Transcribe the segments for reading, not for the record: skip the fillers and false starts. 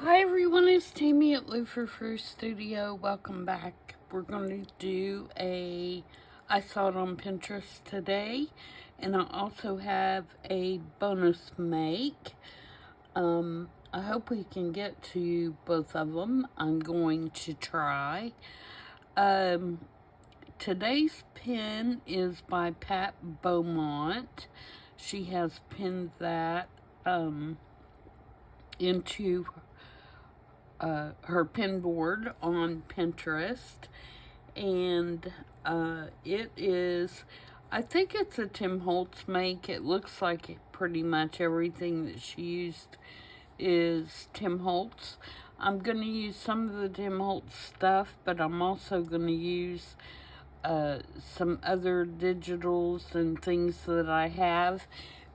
Hi everyone, it's Tammy at Frou-frou Studio. Welcome back. We're going to do I saw it on Pinterest today, and I also have a bonus make. I hope we can get to both of them. I'm going to try. Today's pin is by Pat Beaumont. She has pinned that into her pin board on Pinterest, and it is, I think it's a Tim Holtz make. It looks like pretty much everything that she used is Tim Holtz. I'm going to use some of the Tim Holtz stuff, but I'm also going to use some other digitals and things that I have,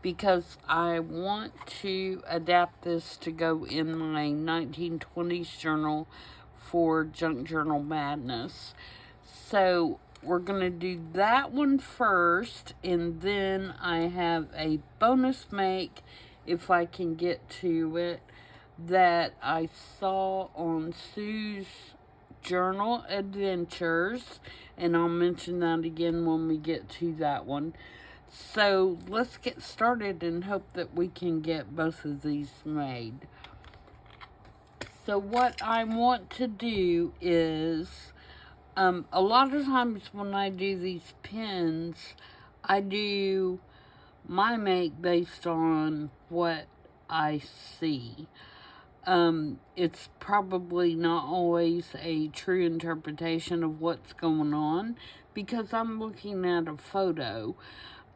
because I want to adapt this to go in my 1920s journal for Junk Journal Madness. So we're going to do that one first, and then I have a bonus make, if I can get to it, that I saw on Sue's Journal Adventures, and I'll mention that again when we get to that one. So let's get started and hope that we can get both of these made. So what I want to do is, a lot of times when I do these pins, I do my make based on what I see. It's probably not always a true interpretation of what's going on, because I'm looking at a photo.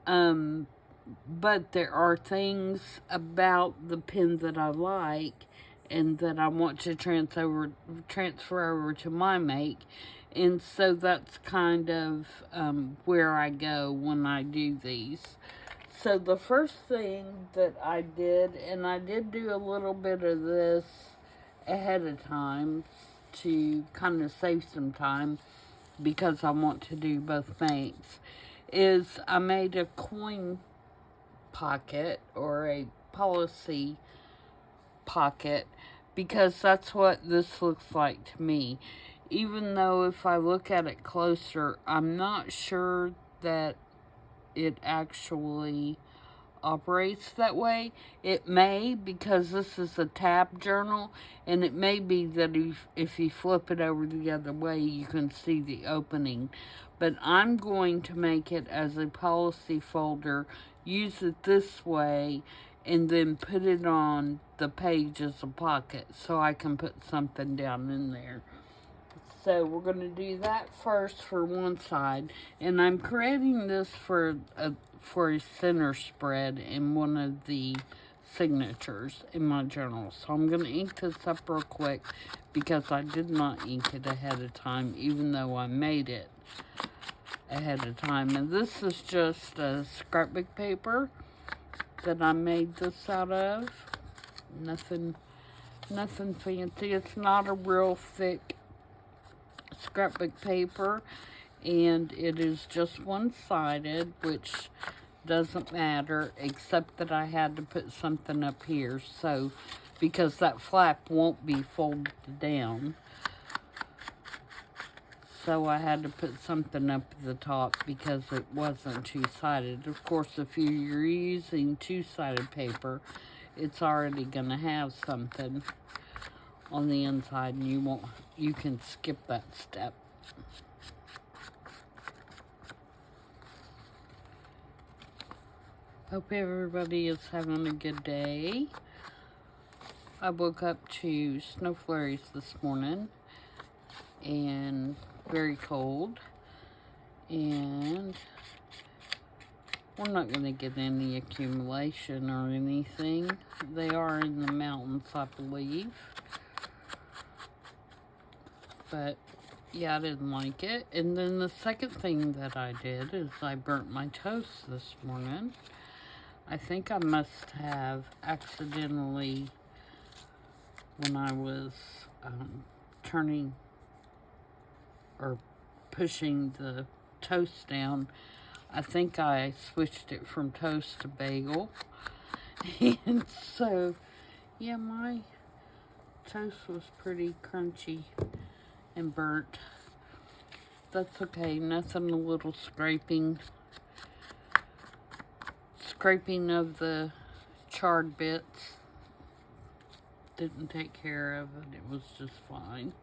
But there are things about the pin that I like and that I want to transfer over to my make. And so that's kind of where I go when I do these. So the first thing that I did, and I did do a little bit of this ahead of time to kind of save some time, because I want to do both makes, is I made a coin pocket, or a policy pocket, because that's what this looks like to me. Even though if I look at it closer, I'm not sure that it actually operates that way. It may, because this is a tab journal, and it may be that if you flip it over the other way, you can see the opening. But I'm going to make it as a policy folder, use it this way, and then put it on the page as a pocket, so I can put something down in there. So we're going to do that first for one side, and I'm creating this for a center spread in one of the signatures in my journal. So I'm going to ink this up real quick, because I did not ink it ahead of time, even though I made it ahead of time. And this is just a scrapbook paper that I made this out of. Nothing fancy. It's not a real thick scrapbook paper, and it is just one-sided, which doesn't matter, except that I had to put something up here, so because that flap won't be folded down, so I had to put something up at the top because it wasn't two-sided. Of course, if you're using two-sided paper, it's already gonna have something on the inside, and you can skip that step. Hope everybody is having a good day. I woke up to snow flurries this morning, and very cold, and we're not going to get any accumulation or anything. They are in the mountains, I believe. But yeah, I didn't like it. And then the second thing that I did is I burnt my toast this morning. I think I must have accidentally, when I was turning or pushing the toast down, I think I switched it from toast to bagel. And so, yeah, my toast was pretty crunchy and burnt. That's okay, nothing a little scraping of the charred bits didn't take care of it. It was just fine.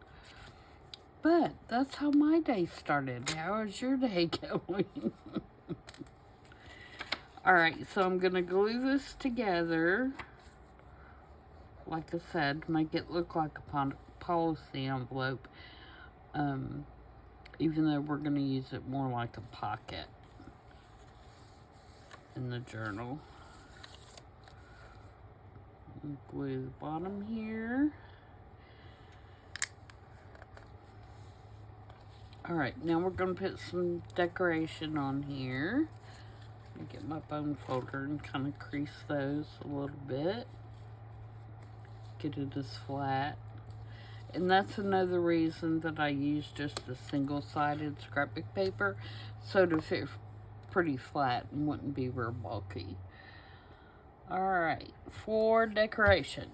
But that's how my day started. How is your day going? Alright, so I'm going to glue this together. Like I said, make it look like a policy envelope. Even though we're going to use it more like a pocket in the journal. Glue the bottom here. Alright, now we're going to put some decoration on here. Let me get my bone folder and kind of crease those a little bit. Get it as flat. And that's another reason that I use just a single-sided scrapbook paper, so to fit pretty flat and wouldn't be real bulky. Alright, for decoration.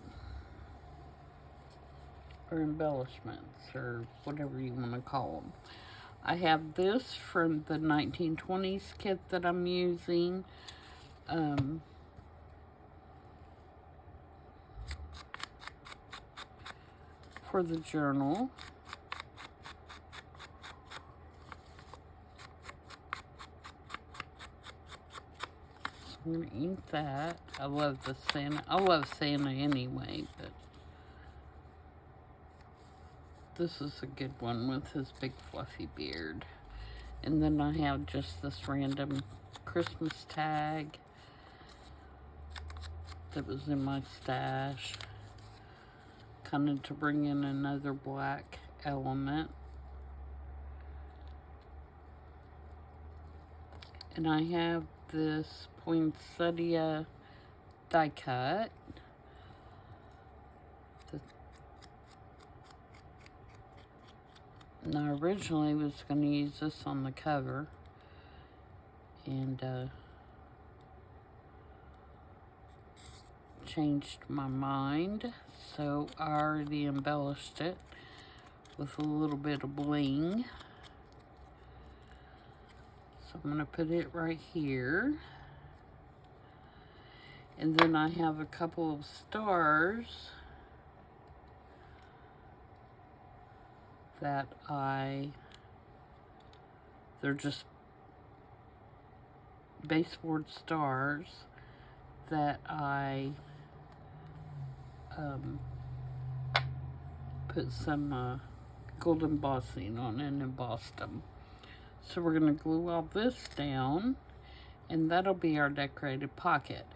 Or embellishments, or whatever you want to call them. I have this from the 1920s kit that I'm using. For the journal. So I'm going to ink that. I love the Santa. I love Santa anyway, but this is a good one with his big fluffy beard. And then I have just this random Christmas tag that was in my stash. Kind of to bring in another black element. And I have this poinsettia die cut. And I originally was going to use this on the cover. And changed my mind. So I already embellished it with a little bit of bling. So I'm going to put it right here. And then I have a couple of stars that they're just baseboard stars that I put some gold embossing on and embossed them. So we're going to glue all this down, and that'll be our decorated pocket.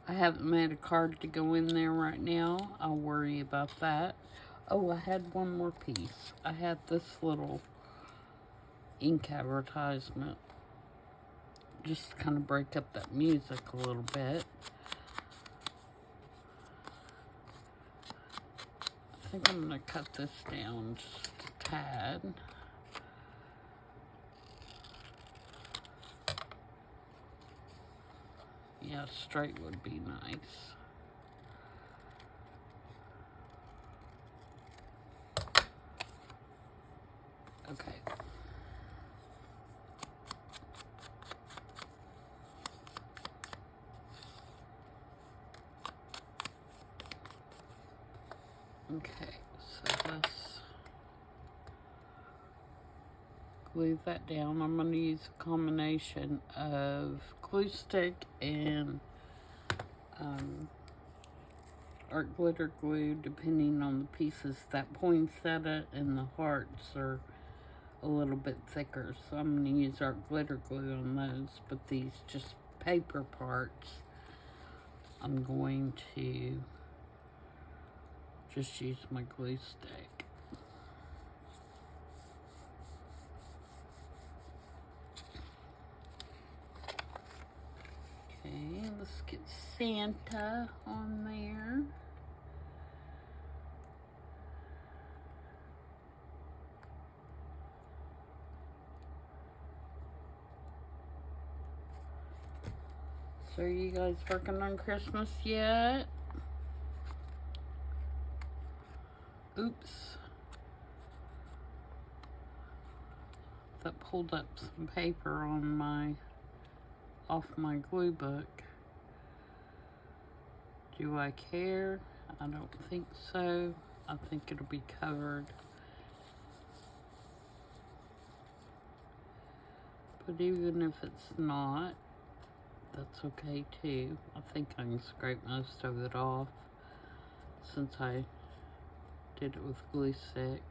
I haven't made a card to go in there right now. I'll worry about that. Oh, I had one more piece. I had this little ink advertisement. Just to kind of break up that music a little bit. I think I'm going to cut this down just a tad. Yeah, straight would be nice. Okay. Okay, so let's glue that down. I'm going to use a combination of glue stick and art glitter glue, depending on the pieces. That poinsettia and the hearts are a little bit thicker, so I'm going to use art glitter glue on those, but these just paper parts, I'm going to just use my glue stick. Okay, let's get Santa on there. So are you guys working on Christmas yet? Oops. That pulled up some paper on off my glue book. Do I care? I don't think so. I think it'll be covered. But even if it's not, that's okay too. I think I can scrape most of it off since I did it with glue stick.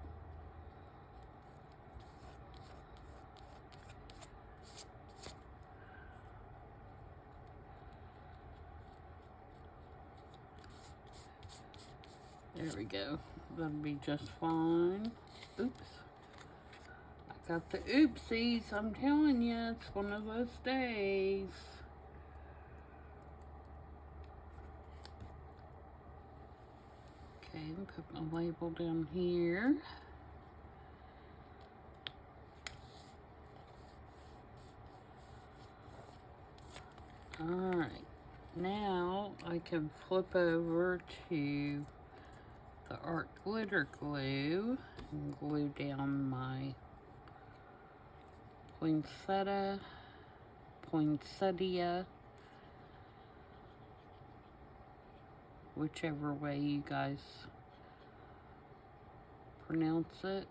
There we go. That'll be just fine. Oops. I got the oopsies. I'm telling you, it's one of those days. Okay, put my label down here. Alright, now I can flip over to the art glitter glue and glue down my poinsettia, whichever way you guys pronounce it.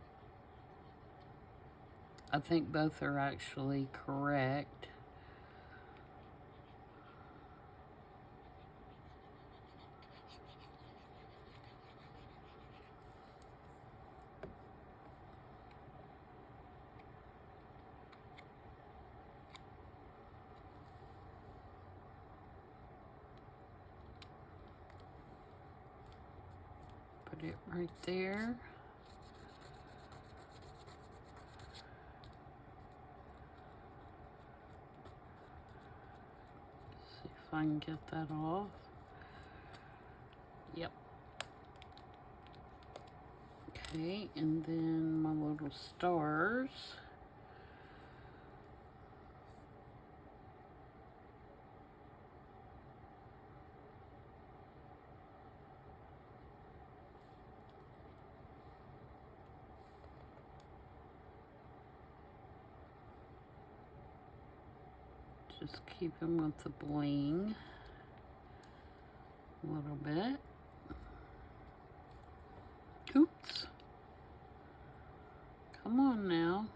I think both are actually correct. Put it right there. See if I can get that off. Yep. Okay, and then my little stars. Just keep them with the bling a little bit. Oops. Come on now.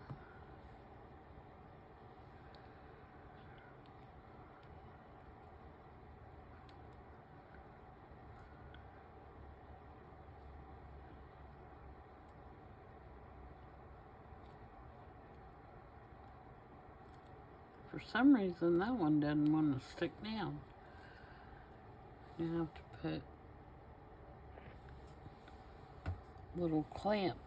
For some reason, that one doesn't want to stick down. You have to put a little clamp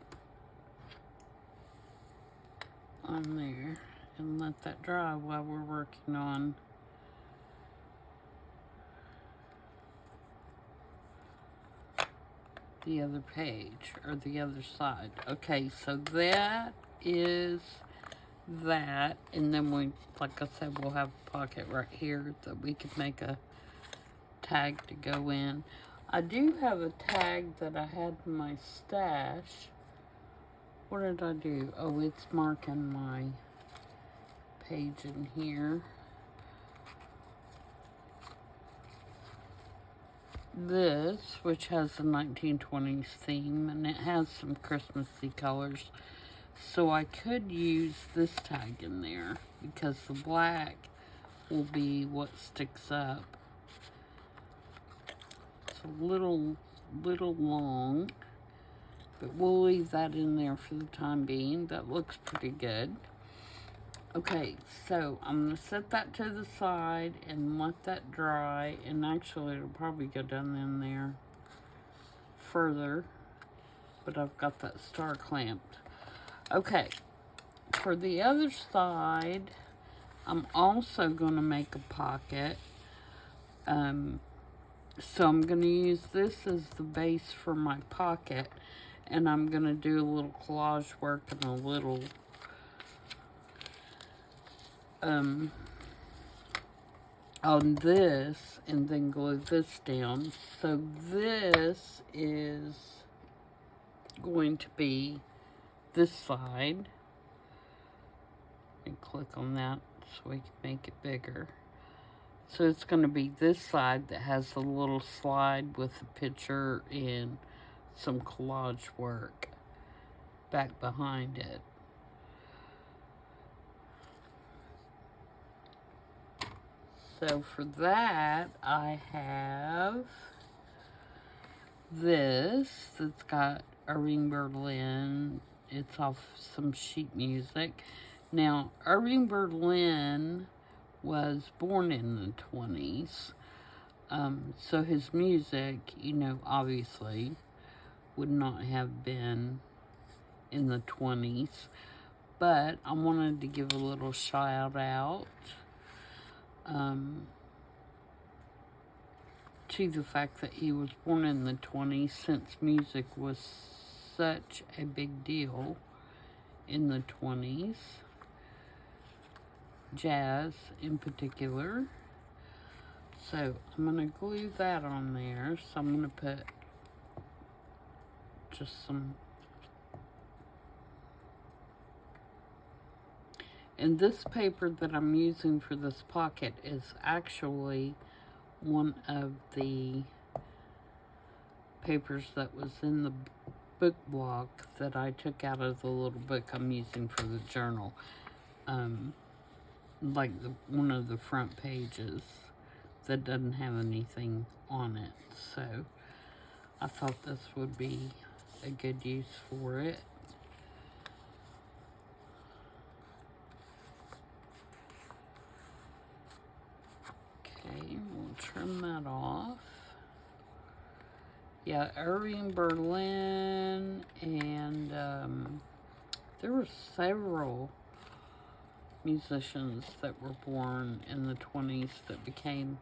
on there and let that dry while we're working on the other page or the other side. Okay, so that is that, and then we, like I said, we'll have a pocket right here that we could make a tag to go in. I do have a tag that I had in my stash. What did I do? Oh, it's marking my page in here. This, which has a 1920s theme, and it has some Christmassy colors. So I could use this tag in there because the black will be what sticks up. It's a little long, but we'll leave that in there for the time being. That looks pretty good. Okay, so I'm going to set that to the side and let that dry, and actually it'll probably go down in there further, but I've got that star clamped. Okay, for the other side, I'm also going to make a pocket. So I'm going to use this as the base for my pocket, and I'm going to do a little collage work and a little on this, and then glue this down. So this is going to be this side. And click on that so we can make it bigger. So it's going to be this side that has a little slide with a picture and some collage work back behind it. So for that, I have this that's got Irving Berlin. It's off some sheet music. Now, Irving Berlin was born in the 20s. So his music, you know, obviously would not have been in the 20s. But I wanted to give a little shout out to the fact that he was born in the 20s, since music was such a big deal in the 20s. Jazz in particular. So I'm going to glue that on there. So I'm going to put just some. And this paper that I'm using for this pocket is actually one of the papers that was in the book block that I took out of the little book I'm using for the journal. Like one of the front pages that doesn't have anything on it. So I thought this would be a good use for it. Okay, we'll trim that off. Yeah, Irving Berlin, and there were several musicians that were born in the 20s that became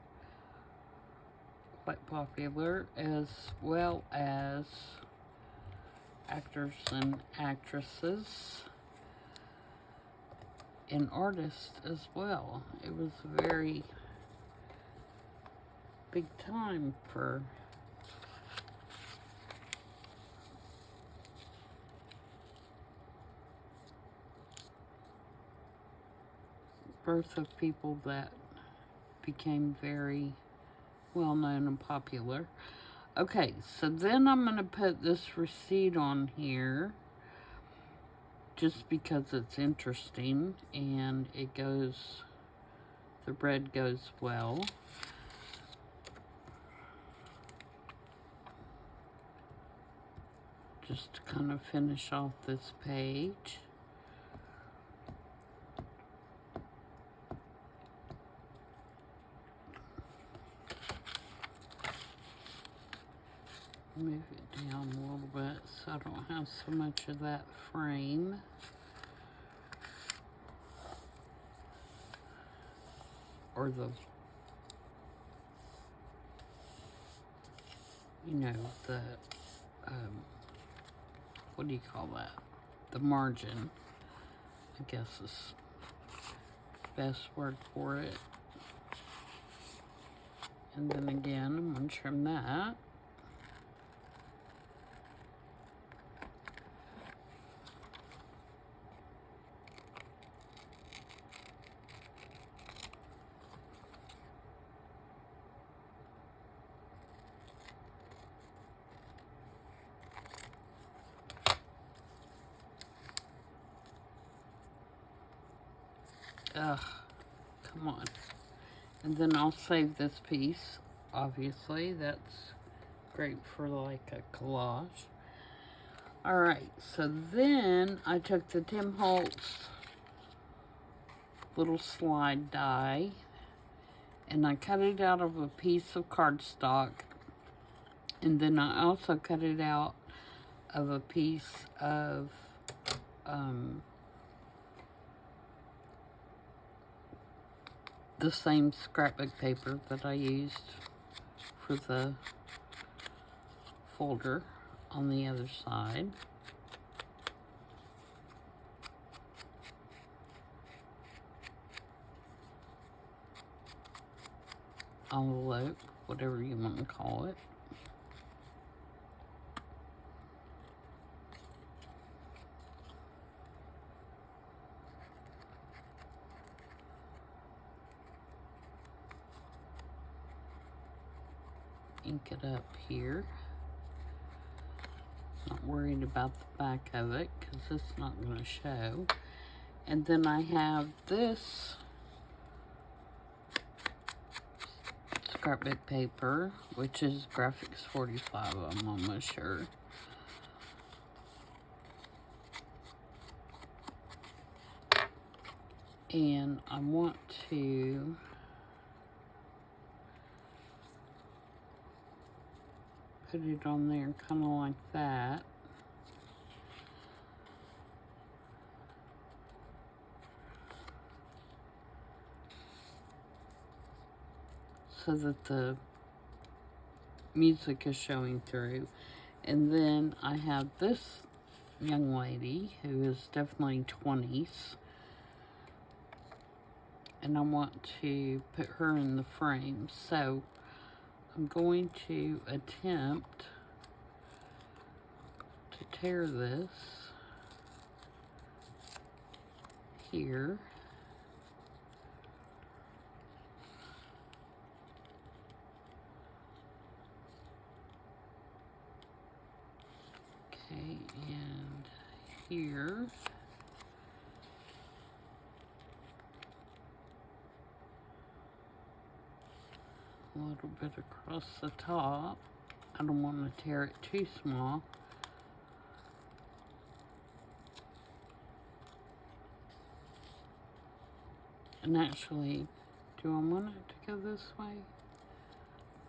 quite popular, as well as actors and actresses and artists as well. It was a very big time for birth of people that became very well known and popular. Okay, so then I'm going to put this receipt on here just because it's interesting and it goes, the bread goes well. Just to kind of finish off this page. Move it down a little bit so I don't have so much of that frame. Or the, you know, the, what do you call that? The margin, I guess is the best word for it. And then again, I'm going to trim that. Ugh, come on. And then I'll save this piece, obviously. That's great for like a collage. Alright, so then I took the Tim Holtz little slide die and I cut it out of a piece of cardstock, and then I also cut it out of a piece of the same scrapbook paper that I used for the folder on the other side. Envelope, whatever you want to call it. ink it up here. Not worried about the back of it because it's not going to show. And then I have this scrapbook paper, which is Graphics 45, I'm almost sure. And I want to put it on there kind of like that. So that the music is showing through. And then I have this young lady who is definitely 20s. And I want to put her in the frame. So I'm going to attempt to tear this here. Okay, and here. A little bit across the top. I don't want to tear it too small. And actually, do I want it to go this way?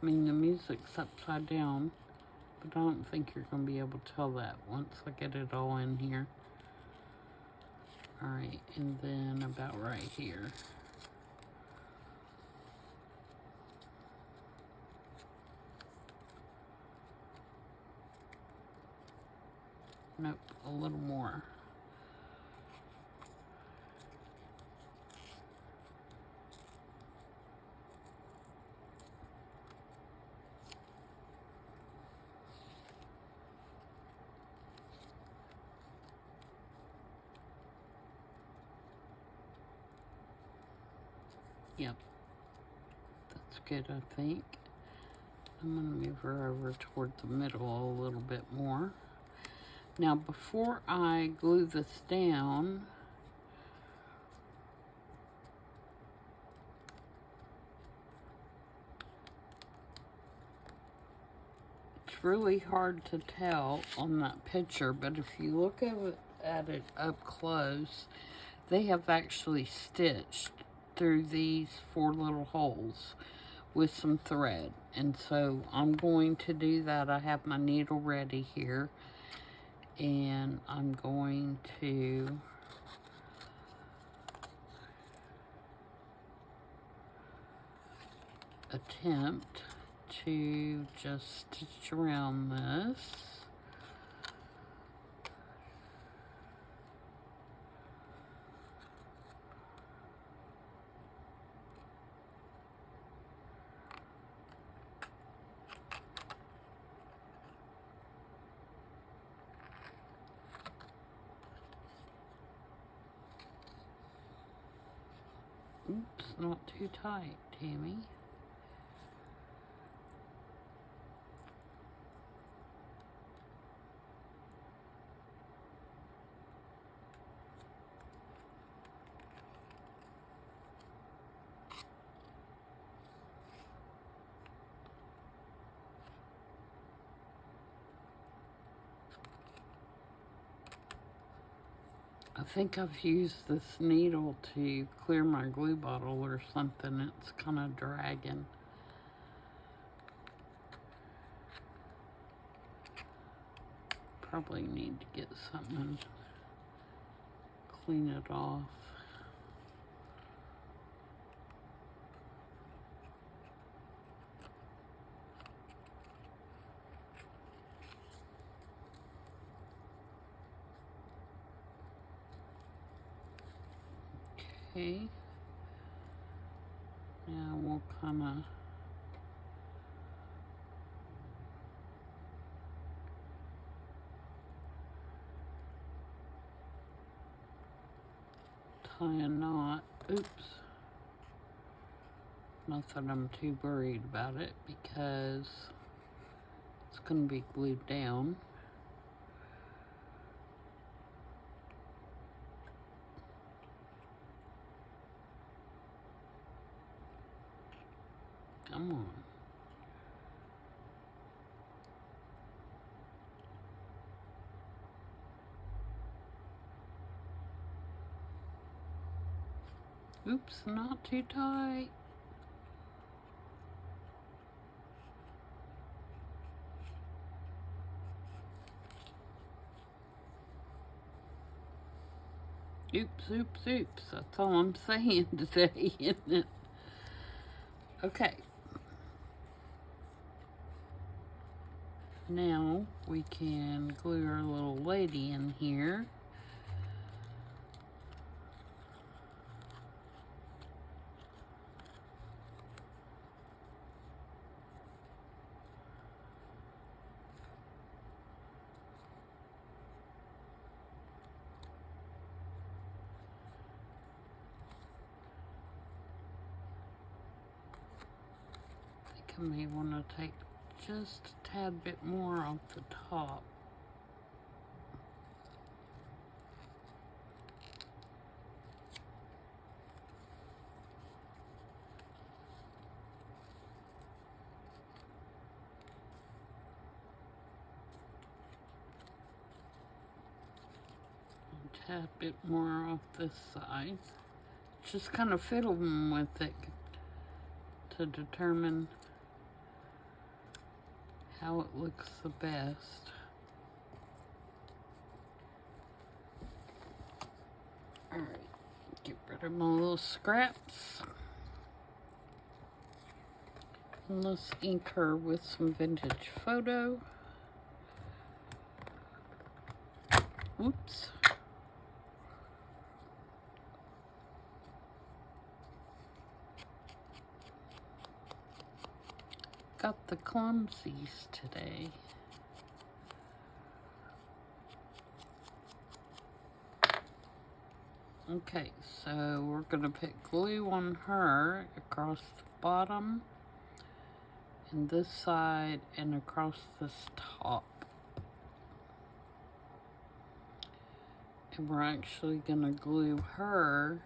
I mean, the music's upside down, but I don't think you're going to be able to tell that once I get it all in here. Alright, and then about right here. Nope, a little more. Yep, that's good, I think. I'm going to move her over toward the middle a little bit more. Now, before I glue this down, it's really hard to tell on that picture, but if you look at it up close, they have actually stitched through these 4 little holes with some thread. And so I'm going to do that. I have my needle ready here, and I'm going to attempt to just stitch around this. Oops, not too tight, Tammy. I think I've used this needle to clear my glue bottle or something. It's kind of dragging. Probably need to get something and clean it off. Okay. Now we'll kind of tie a knot. Oops. Not that I'm too worried about it because going to be glued down. Come on. Oops, not too tight. Oops, oops, oops. That's all I'm saying today, isn't it? Okay. Now we can glue our little lady in here. I may want to take just a tad bit more off the top. A tad bit more off this side. Just kind of fiddling with it to determine how it looks the best. Alright, get rid of my little scraps. And let's ink her with some vintage photo. Oops. Got the clumsies today. Okay, so we're gonna put glue on her across the bottom and this side and across this top. And we're actually gonna glue her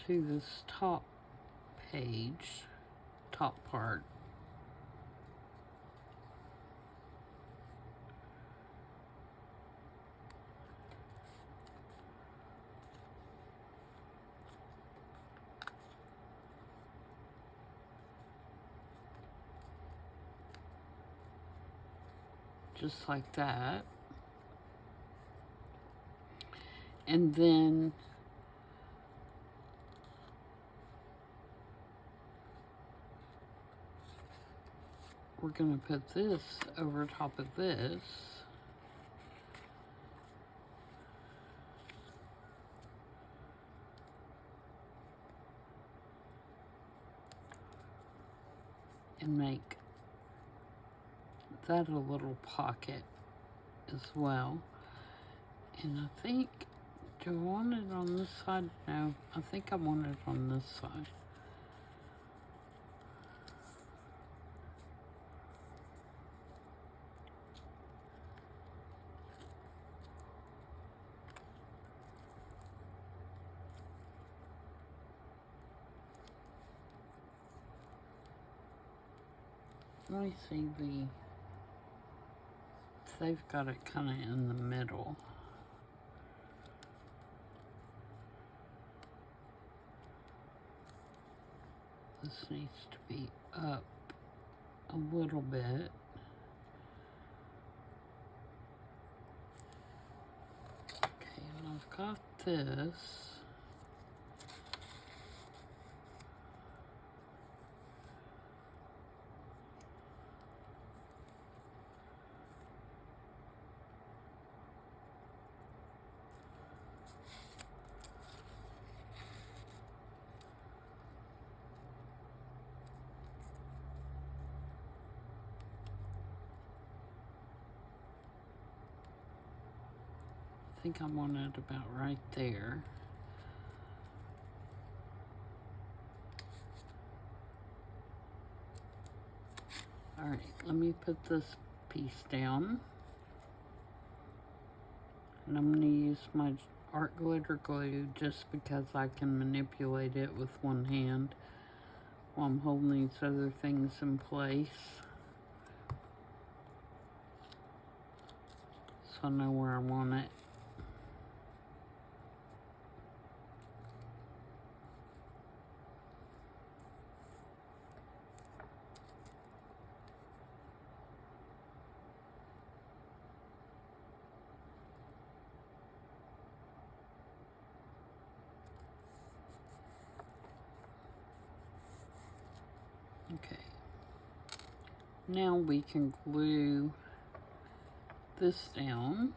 to this top page, top part. Just like that. And then we're going to put this over top of this. And make that a little pocket as well. And I think, do I want it on this side? No, I think I want it on this side. Let me see they've got it kind of in the middle. This needs to be up a little bit. Okay, and I've got this. I think I want it about right there. Alright, let me put this piece down. And I'm going to use my art glitter glue just because I can manipulate it with one hand while I'm holding these other things in place. So I know where I want it. Okay. Now we can glue this down.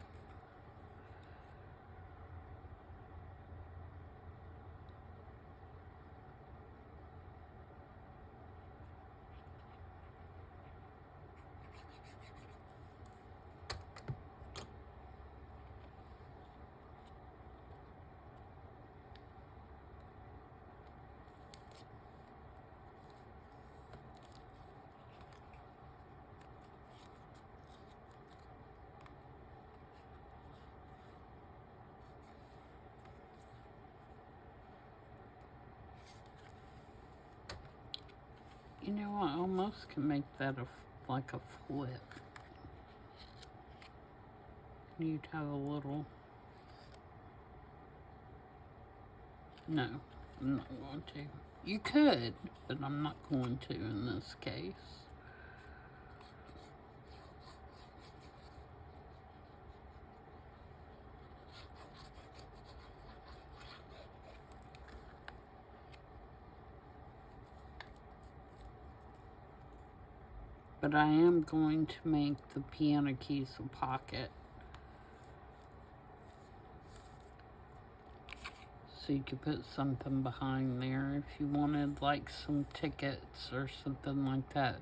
You know, I almost can make that like a flip. You'd have a little... No, I'm not going to. You could, but I'm not going to in this case. But I am going to make the piano keys a pocket. So you could put something behind there if you wanted, like some tickets or something like that.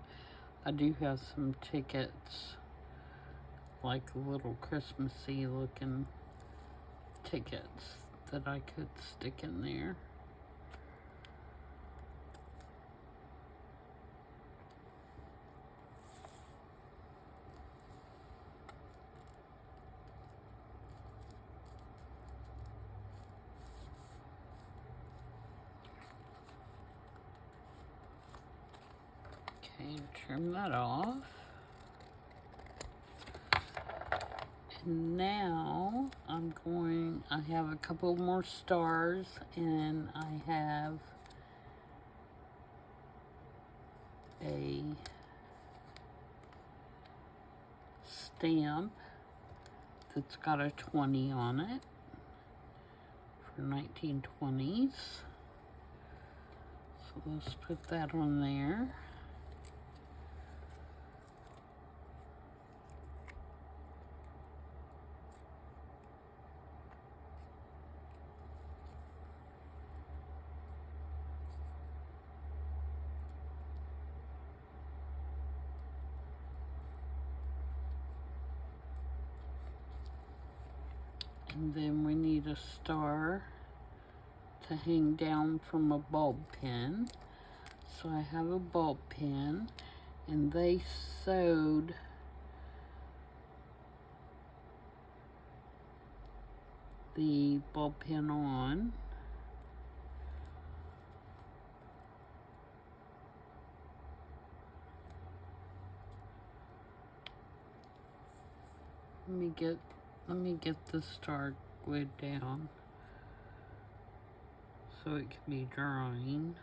I do have some tickets, like little Christmassy looking tickets that I could stick in there. Okay, trim that off. And now I have a couple more stars, and I have a stamp that's got a 20 on it for 1920s. So let's put that on there. And then we need a star to hang down from a bulb pin. So I have a bulb pin, and they sewed the bulb pin on. Let me get the star glued down so it can be drying.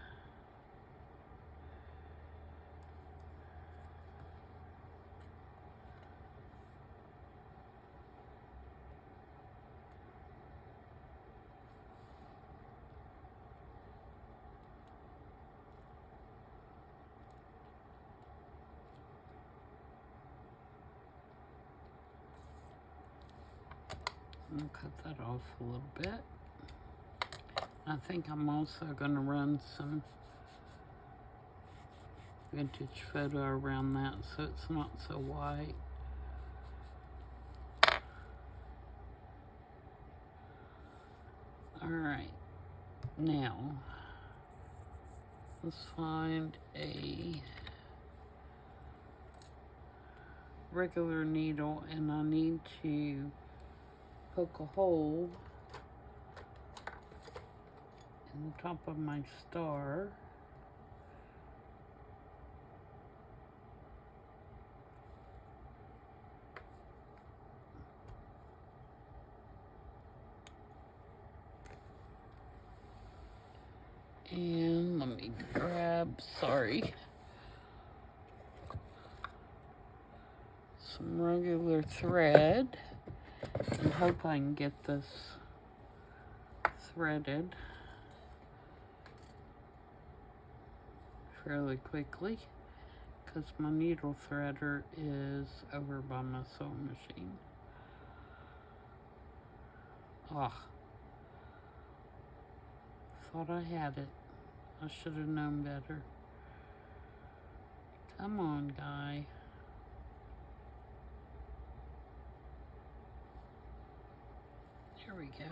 I'll cut that off a little bit. I think I'm also going to run some vintage photo around that so it's not so white. Alright, now let's find a regular needle and I need to poke a hole in the top of my star. And let me grab, sorry, some regular thread and hope I can get this threaded fairly quickly because my needle threader is over by my sewing machine. Ah, thought I had it. I should have known better. Come on, guy. There we go.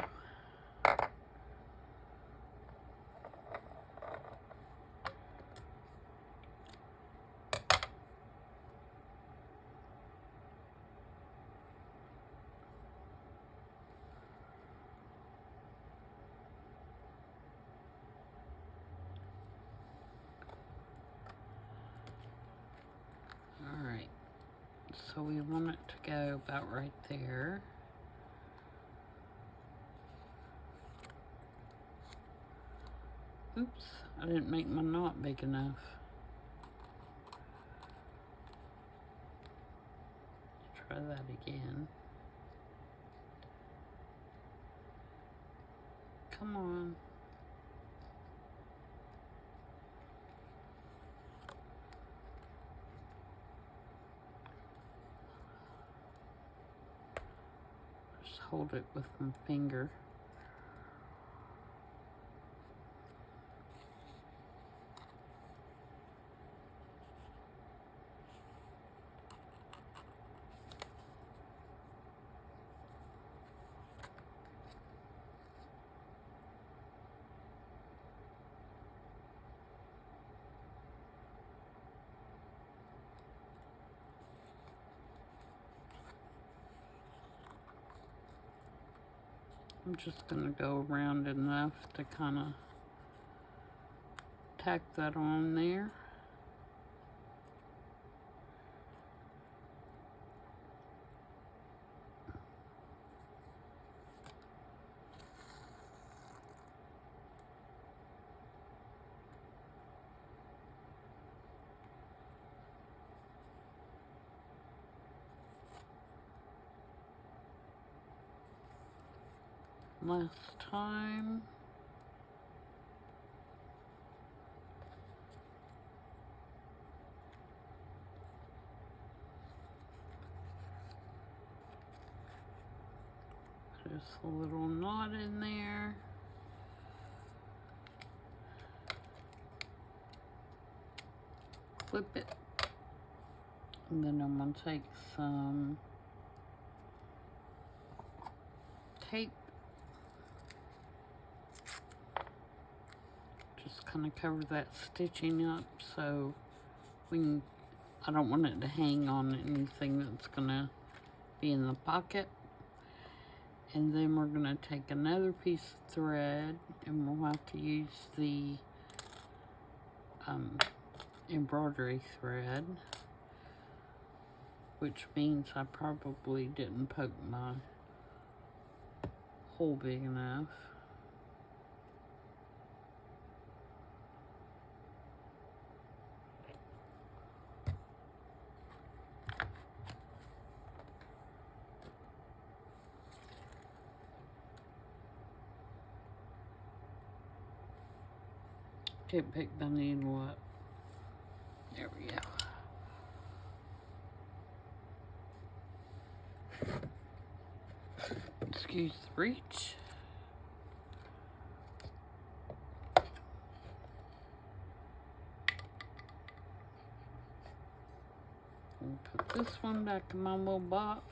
Alright, so we want it to go about right there. Oops, I didn't make my knot big enough. Try that again. Come on. Just hold it with my finger. I'm just going to go around enough to kind of tack that on there. Last time. Just a little knot in there. Flip it. And then I'm going to take some tape. Just kind of cover that stitching up so we can, I don't want it to hang on anything that's going to be in the pocket. And then we're going to take another piece of thread and we'll have to use the embroidery thread, which means I probably didn't poke my hole big enough. Can't pick the needle up. There we go. Excuse the reach. I'll put this one back in my little box.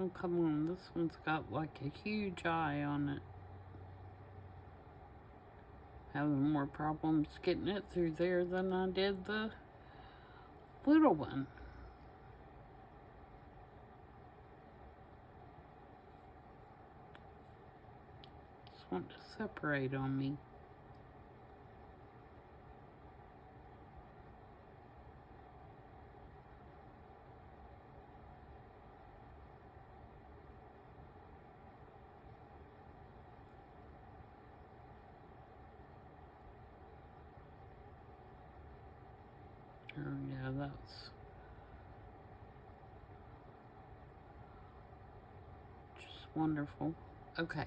Oh, come on. This one's got like a huge eye on it. Having more problems getting it through there than I did the little one. Just want to separate on me. Oh yeah, that's just wonderful. Okay.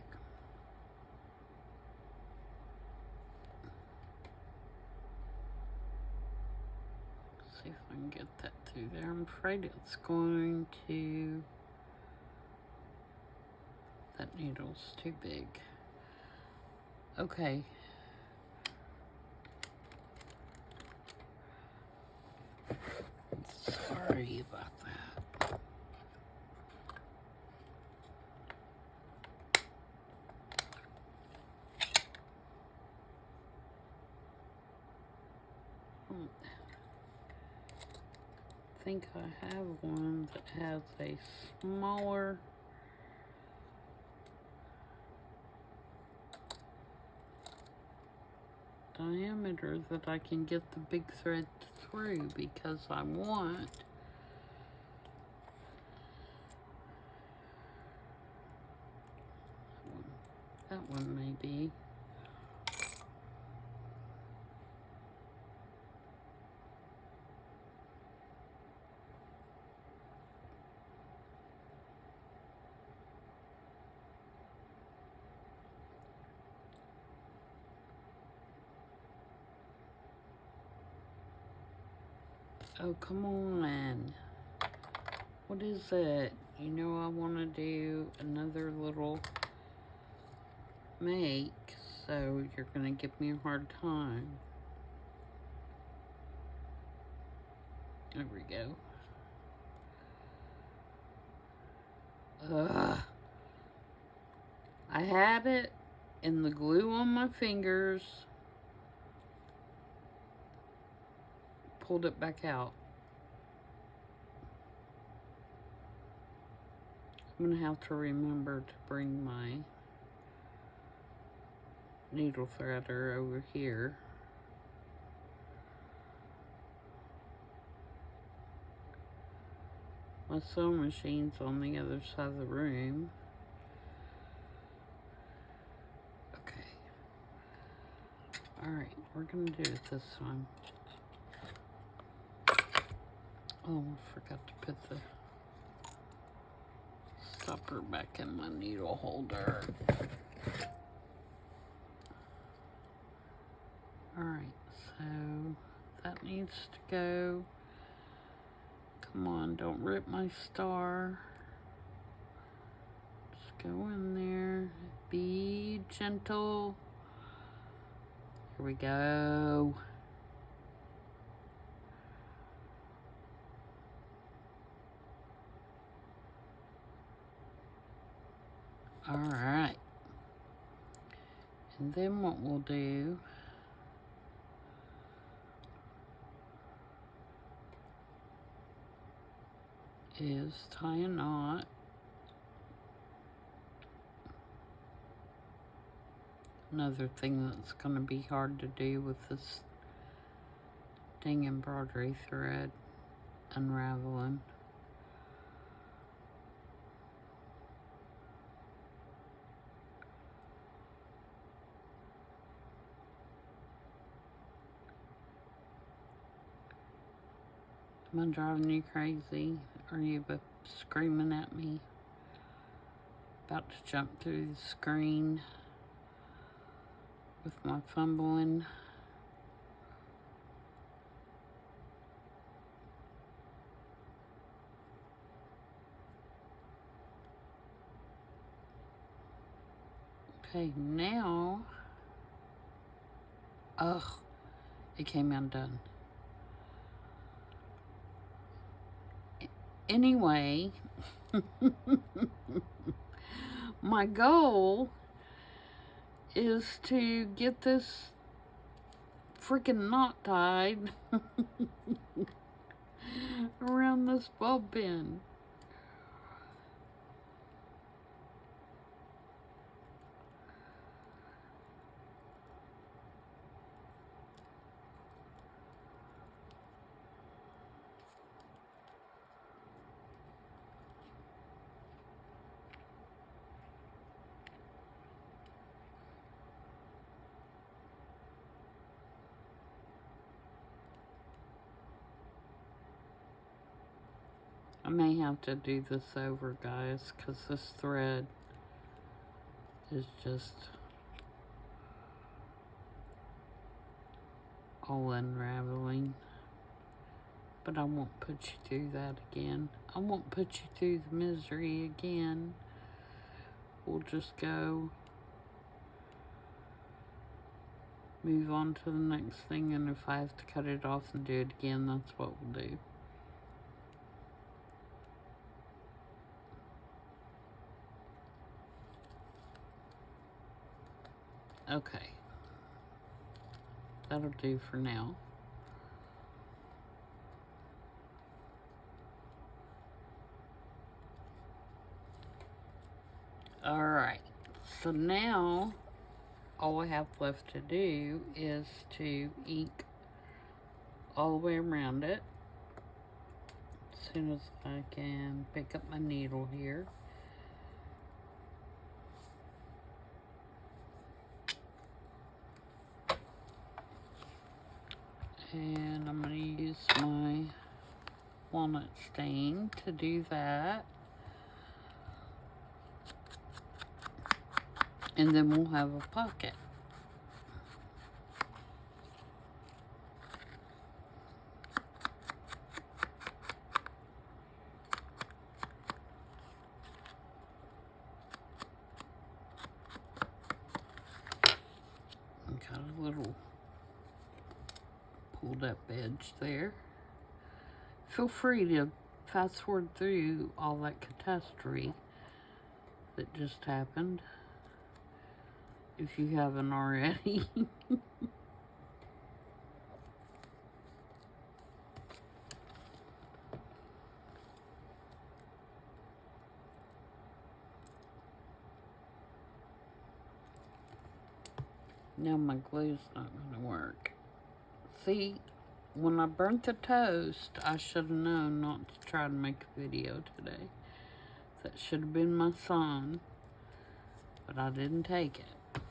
See if I can get that through there. I'm afraid it's going to... That needle's too big. Okay. Sorry about that. I think I have one that has a smaller diameter that I can get the big thread through, because I want that one maybe. Oh, come on. What is it? You know I want to do another little make, so you're going to give me a hard time. There we go. Ugh. I had it in the glue on my fingers. Pulled it back out. I'm going to have to remember to bring my needle threader over here. My sewing machine's on the other side of the room. Okay. Alright, we're going to do it this time. Oh, I forgot to put the stopper back in my needle holder. Alright, so that needs to go. Come on, don't rip my star. Just go in there. Be gentle. Here we go. Alright. And then what we'll do is tie a knot. Another thing that's going to be hard to do with this dang embroidery thread unraveling. Am I driving you crazy? Are you screaming at me? About to jump through the screen with my fumbling. Okay, now, ugh, it came undone. Anyway, my goal is to get this freaking knot tied around this bulb pin. I may have to do this over, guys, because this thread is just all unraveling. But I won't put you through that again. I won't put you through the misery again. We'll just go move on to the next thing, and if I have to cut it off and do it again, that's what we'll do. Okay. That'll do for now. Alright, so now all I have left to do is to ink all the way around it. As soon as I can pick up my needle here. And I'm going to use my walnut stain to do that. And then we'll have a pocket. Got a little pulled up edge there. Feel free to fast forward through all that catastrophe that just happened, if you haven't already. Now my glue's not going to work. See, when I burnt the toast, I should have known not to try to make a video today. That should have been my sign, but I didn't take it.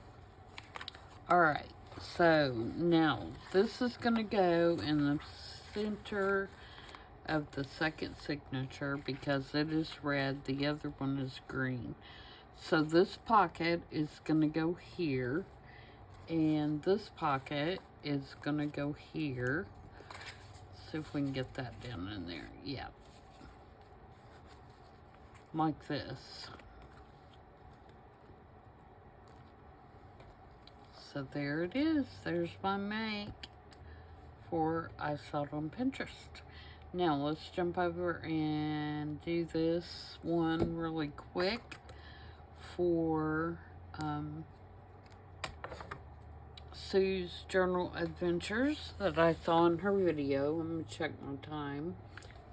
Alright, so now this is going to go in the center of the second signature because it is red, the other one is green. So this pocket is going to go here, and this pocket is going to go here. See if we can get that down in there. Yeah. Like this. So there it is. There's my make for I saw it on Pinterest. Now let's jump over and do this one really quick for Sue's Journal Adventures that I saw in her video. Let me check my time.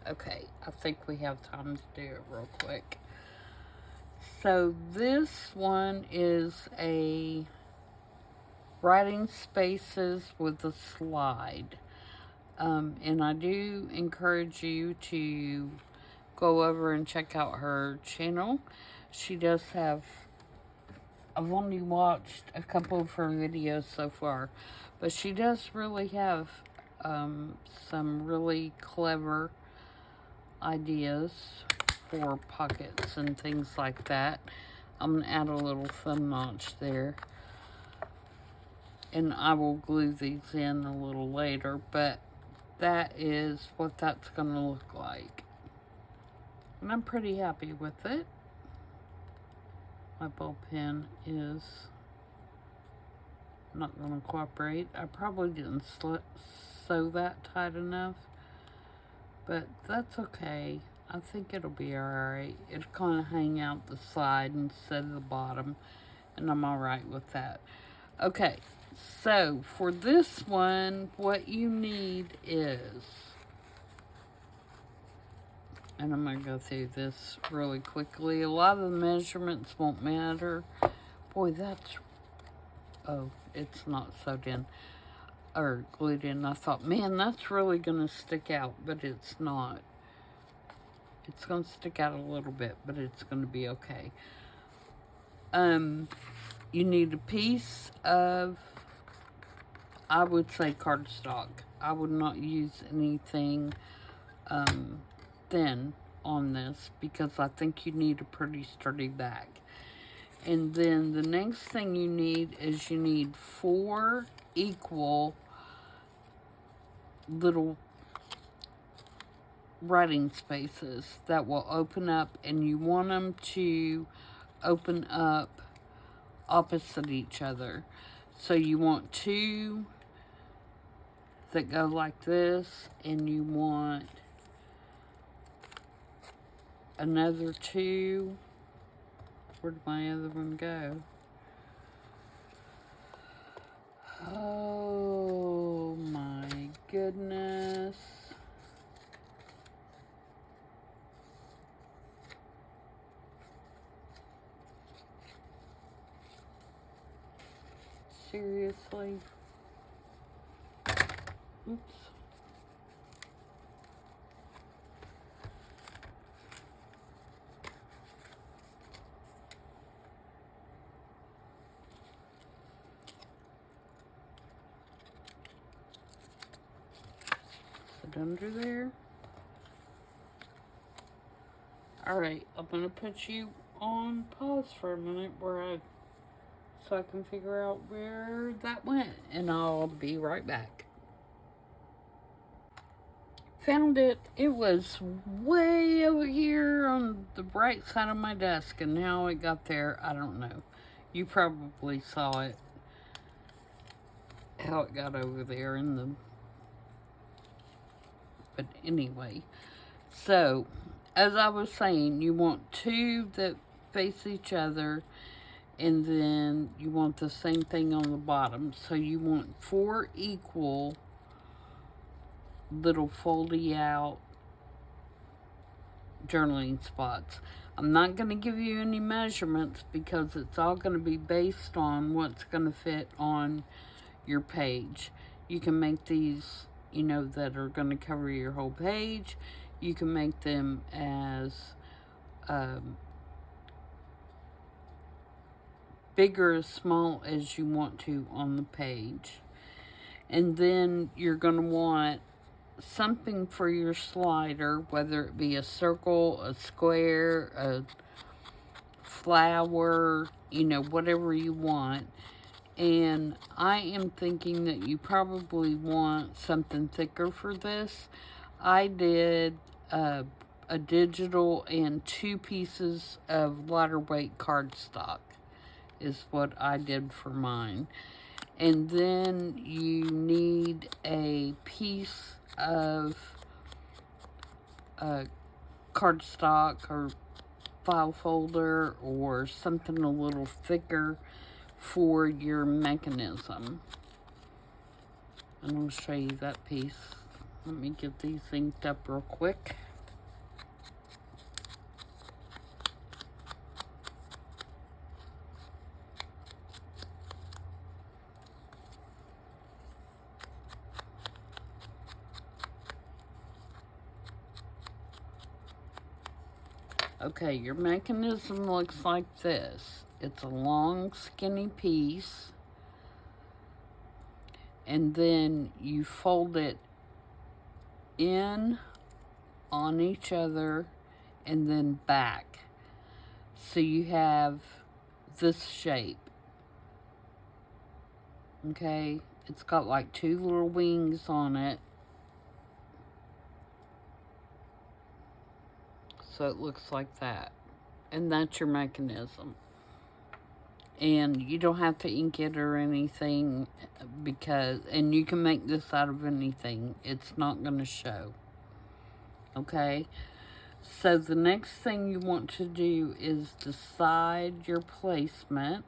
Okay, I think we have time to do it real quick. So this one is a writing spaces with a slide. And I do encourage you to go over and check out her channel. She does have, I've only watched a couple of her videos so far, but she does really have some really clever ideas for pockets and things like that. I'm going to add a little thumb notch there. And I will glue these in a little later, but that is what that's going to look like. And I'm pretty happy with it. My ball pen is not going to cooperate. I probably didn't sew that tight enough, but that's okay. I think it'll be alright. It'll kind of hang out the side instead of the bottom, and I'm alright with that. Okay, so for this one, what you need is, and I'm going to go through this really quickly. A lot of the measurements won't matter. Boy, that's, oh, it's not sewed in or glued in. I thought, man, that's really going to stick out, but it's not. It's going to stick out a little bit, but it's going to be okay. You need a piece of, I would say, cardstock. I would not use anything thin on this because I think you need a pretty sturdy back. And then the next thing you need is you need 4 equal little writing spaces that will open up, and you want them to open up opposite each other. So you want 2 that go like this, and you want another 2. Where'd my other one go? Oh my goodness. Seriously? Oops. Is it under there? Alright, I'm going to put you on pause for a minute so I can figure out where that went, and I'll be right back. Found it. It was way over here on the right side of my desk, and how it got there, I don't know. You probably saw it, how it got over there in the, but anyway. So, as I was saying, you want 2 that face each other, and then you want the same thing on the bottom. So you want 4 equal little foldy out journaling spots. I'm not going to give you any measurements because it's all going to be based on what's going to fit on your page. You can make these, you know, that are going to cover your whole page. You can make them as big or as small as you want to on the page. And then you're going to want something for your slider, whether it be a circle, a square, a flower, you know, whatever you want. And I am thinking that you probably want something thicker for this. I did a digital and 2 pieces of lighter weight cardstock is what I did for mine. And then you need a piece of cardstock or file folder or something a little thicker for your mechanism. And I'll show you that piece. Let me get these inked up real quick. Okay, your mechanism looks like this. It's a long, skinny piece, and then you fold it in on each other and then back. So you have this shape. Okay, it's got like 2 little wings on it. So it looks like that. And that's your mechanism. And you don't have to ink it or anything because, and you can make this out of anything. It's not going to show. Okay? So the next thing you want to do is decide your placement.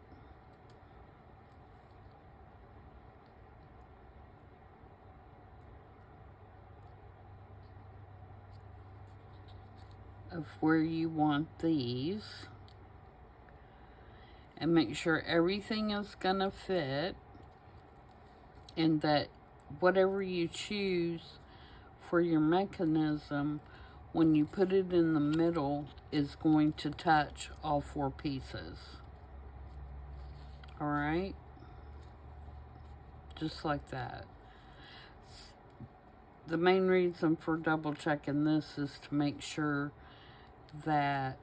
Of where you want these. And make sure everything is gonna fit, and that whatever you choose for your mechanism, when you put it in the middle, is going to touch all 4 pieces. Alright? Just like that. The main reason for double checking this is to make sure that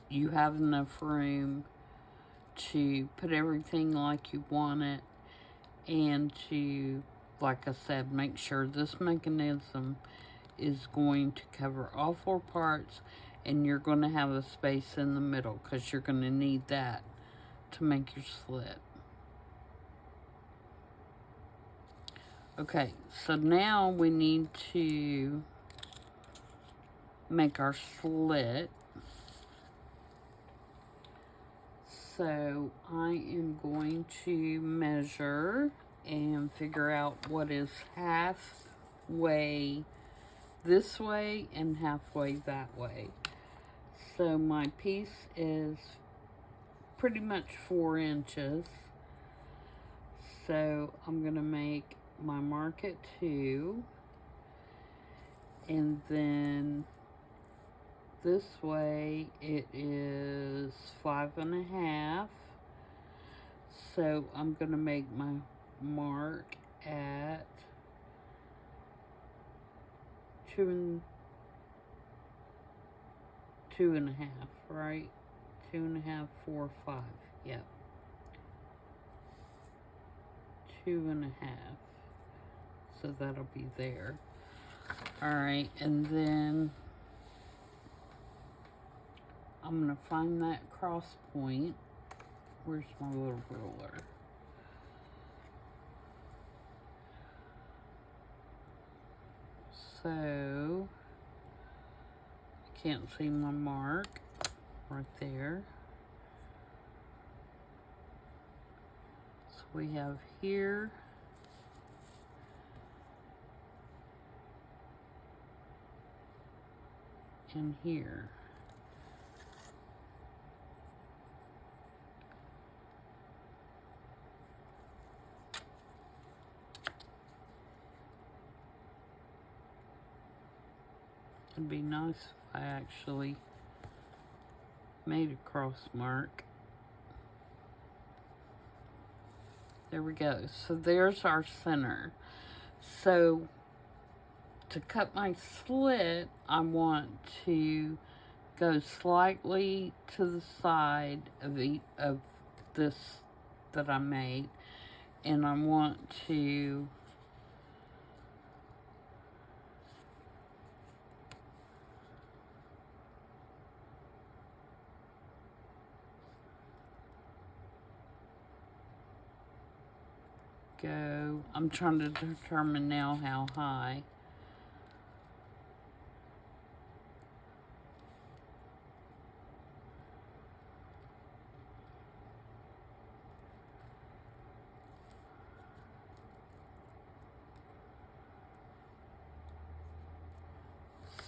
you have enough room to put everything like you want it, and to, like I said, make sure this mechanism is going to cover all 4 parts, and you're going to have a space in the middle, because you're going to need that to make your slit. Okay, so now we need to make our slit. So I am going to measure and figure out what is halfway this way and halfway that way. So my piece is pretty much 4 inches. So I'm going to make my mark at 2, and then this way it is 5.5. So I'm going to make my mark at 2.5, right? 2.5, 4, 5. Yep. 2.5. So that'll be there. Alright, and then I'm going to find that cross point. Where's my little ruler? So, I can't see my mark right there. So we have here. And here. It'd be nice if I actually made a cross mark. There we go. So there's our center. So to cut my slit, I want to go slightly to the side of this that I made, and I want to go, I'm trying to determine now how high.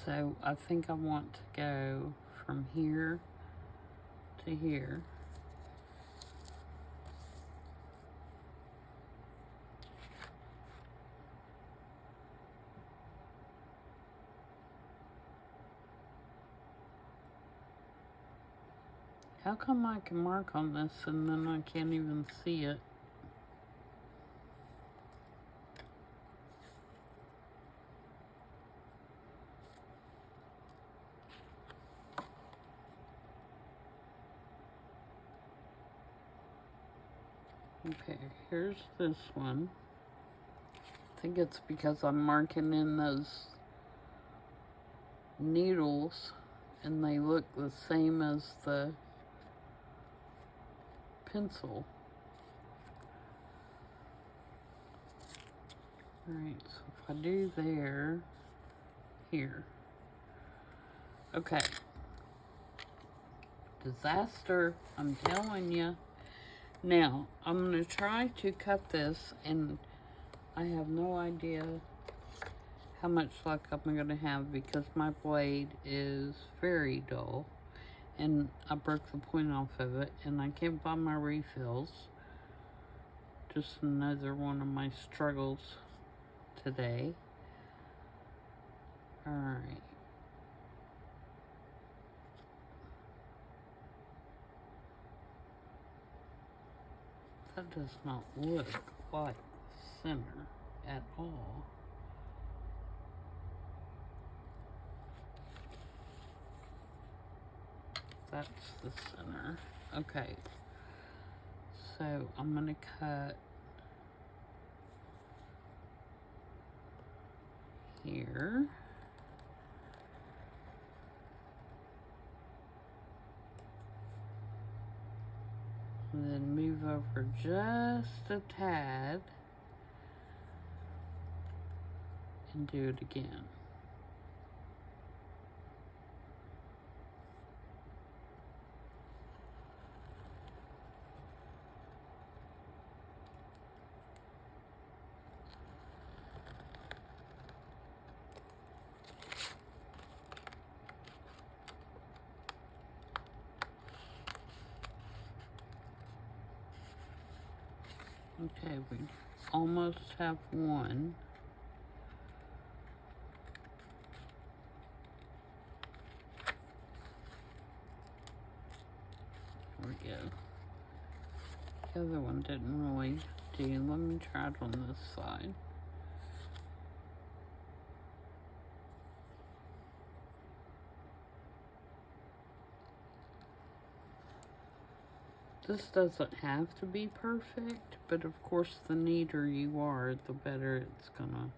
So I think I want to go from here to here. How come I can mark on this and then I can't even see it? Okay, here's this one. I think it's because I'm marking in those needles and they look the same as the pencil. Alright, so if I do there here. Okay. Disaster, I'm telling you. Now, I'm going to try to cut this, and I have no idea how much luck I'm going to have because my blade is very dull, and I broke the point off of it, and I can't find my refills. Just another one of my struggles today. Alright. That does not look like center at all. That's the center. Okay. So I'm going to cut here. And then move over just a tad and do it again. Okay, we almost have one. There we go. The other one didn't really do. Let me try it on this side. This doesn't have to be perfect, but of course the neater you are, the better it's gonna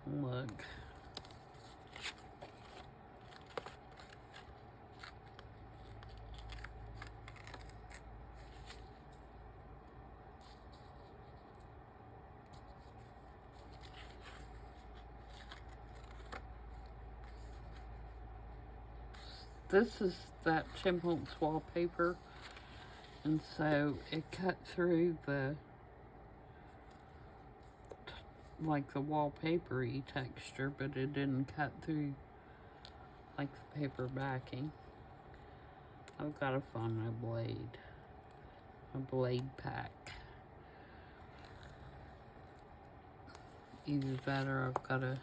look. This is that Chipmunks wallpaper, and so it cut through the, like the wallpapery texture, but it didn't cut through like the paper backing. I've got to find my blade pack. Either that or I've got to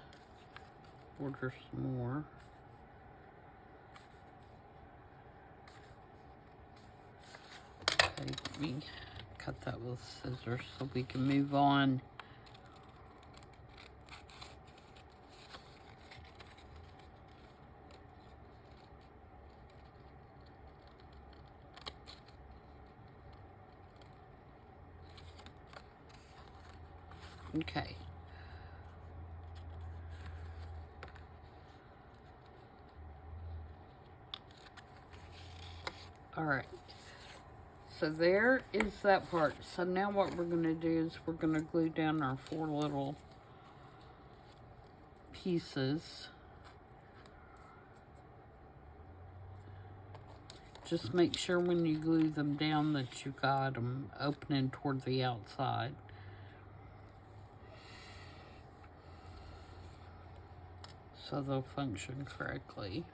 order some more. Okay, let me cut that with scissors so we can move on. Okay. All right. So there is that part. So now what we're going to do is we're going to glue down our 4 little pieces. Just make sure when you glue them down that you got them opening toward the outside. So they'll function correctly.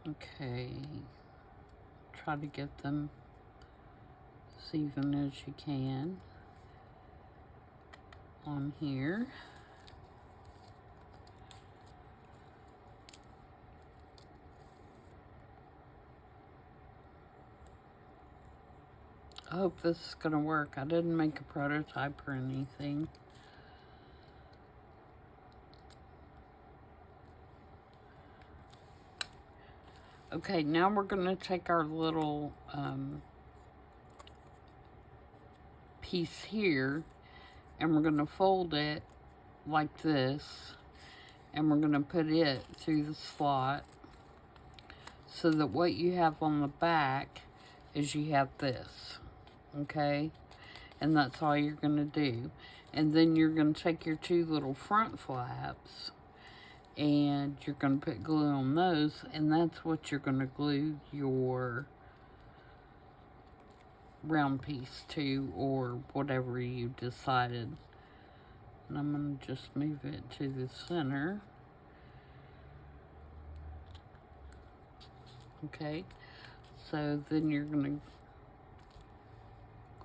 Okay, try to get them as even as you can on here. I hope this is going to work. I didn't make a prototype or anything. Okay, now we're going to take our little piece here, and we're going to fold it like this, and we're going to put it through the slot so that what you have on the back is you have this, okay? And that's all you're going to do. And then you're going to take your two little front flaps and you're going to put glue on those, and that's what you're going to glue your round piece to, or whatever you decided. And I'm going to just move it to the center. Okay, so then you're going to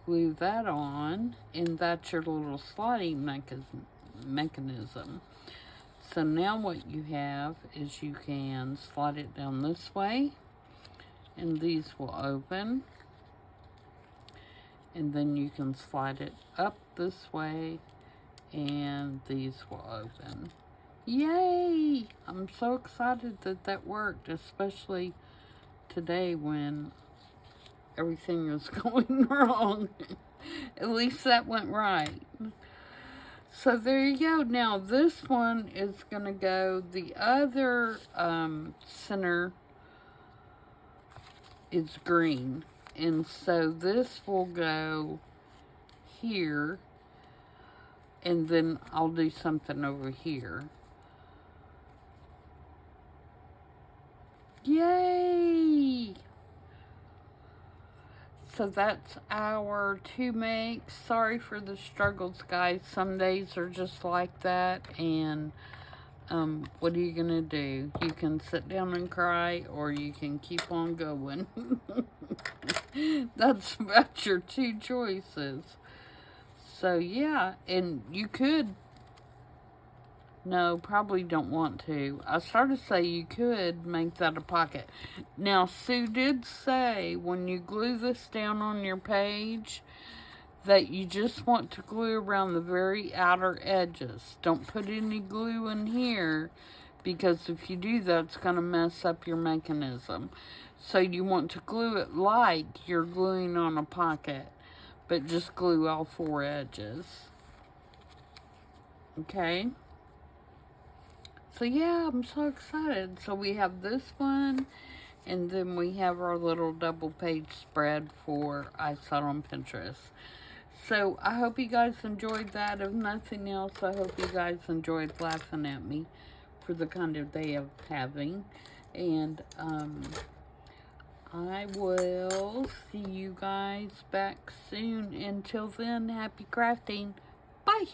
glue that on, and that's your little sliding mechanism. So now what you have is you can slide it down this way, and these will open. And then you can slide it up this way, and these will open. Yay! I'm so excited that that worked, especially today when everything is going wrong. At least that went right. So there you go. Now this one is going to go, the other center is green. And so this will go here. And then I'll do something over here. Yay! So that's our 2 makes. Sorry for the struggles, guys. Some days are just like that, and what are you gonna do? You can sit down and cry, or you can keep on going. That's about your 2 choices. So yeah, and you could, no, probably don't want to. I started to say you could make that a pocket. Now, Sue did say when you glue this down on your page that you just want to glue around the very outer edges. Don't put any glue in here, because if you do that, it's going to mess up your mechanism. So you want to glue it like you're gluing on a pocket, but just glue all 4 edges. Okay? So yeah, I'm so excited. So we have this one, and then we have our little double page spread for I Saw on Pinterest. So I hope you guys enjoyed that. If nothing else, I hope you guys enjoyed laughing at me for the kind of day I'm having. And I will see you guys back soon. Until then, happy crafting. Bye.